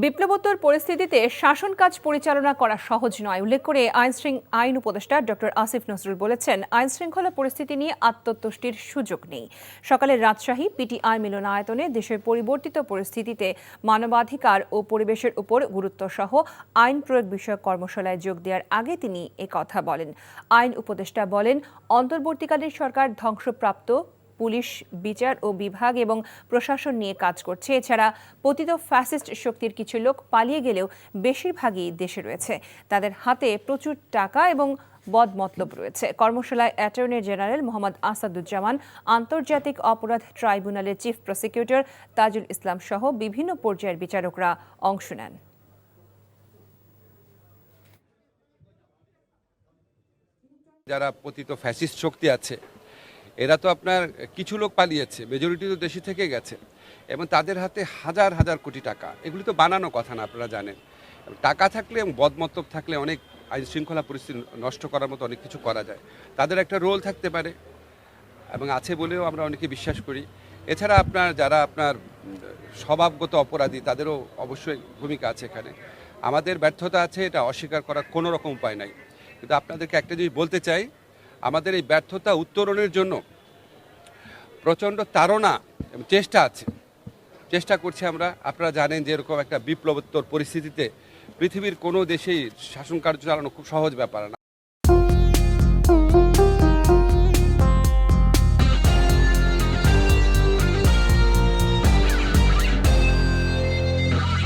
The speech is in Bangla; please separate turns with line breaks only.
বিপ্লবোত্তর পরিস্থিতিতে শাসন কাজ পরিচালনা করা সহজ নয় উল্লেখ করে আইন উপদেষ্টা ডক্টর আসিফ নজরুল বলেছেন, আইন শৃঙ্খলা পরিস্থিতি নিয়ে আত্মতুষ্টির সুযোগ নেই। সকালে রাজশাহী পিটিআই মিলনায়তনে দেশের পরিবর্তিত পরিস্থিতিতে মানবাধিকার ও পরিবেশের উপর গুরুত্ব সহ আইন প্রয়োগ বিষয়ক কর্মশালায় যোগ দেওয়ার আগে তিনি কথা বলেন। আইন উপদেষ্টা বলেন, অন্তর্বর্তীকালীন সরকার ধ্বংসপ্রাপ্ত পুলিশ, বিচার ও বিভাগ এবং প্রশাসন নিয়ে কাজ করছে। এছাড়া পতিত ফ্যাসিস্ট শক্তির কিছু লোক পালিয়ে গেলেও বেশিরভাগই দেশে রয়েছে। তাদের হাতে প্রচুর টাকা এবং বদমতলব রয়েছে। কর্মশালায় অ্যাটর্নি জেনারেল মোহাম্মদ আসাদুজ্জামান, আন্তর্জাতিক অপরাধ ট্রাইব্যুনালের চিফ প্রসিকিউটর তাজুল ইসলাম সহ বিভিন্ন পর্যায়ের বিচারকরা অংশ নেন।
যারা পতিত ফ্যাসিস্ট শক্তি আছে, এরা তো আপনার কিছু লোক পালিয়েছে, মেজরিটি তো দেশে থেকে গেছে এবং তাদের হাতে হাজার হাজার কোটি টাকা। এগুলি তো বানানো কথা না, আপনারা জানেন। টাকা থাকলে এবং বদমতলব থাকলে অনেক আইন শৃঙ্খলা পরিস্থিতি নষ্ট করার মতো অনেক কিছু করা যায়। তাদের একটা রোল থাকতে পারে এবং আছে বলেও আমরা অনেকে বিশ্বাস করি। এছাড়া যারা স্বভাবগত অপরাধী, তাদেরও অবশ্যই ভূমিকা আছে এখানে। আমাদের ব্যর্থতা আছে, এটা অস্বীকার করার কোনো রকম উপায় নাই। কিন্তু আপনাদেরকে একটা জিনিস বলতে চাই, আমাদের এই ব্যর্থতা উত্তরণের জন্য প্রচণ্ড তাড়না এবং চেষ্টা করছি আমরা। আপনারা জানেন যে এরকম একটা বিপ্লবোত্তর পরিস্থিতিতে পৃথিবীর কোনো দেশেই শাসন কার্য চালানো খুব সহজ ব্যাপার না।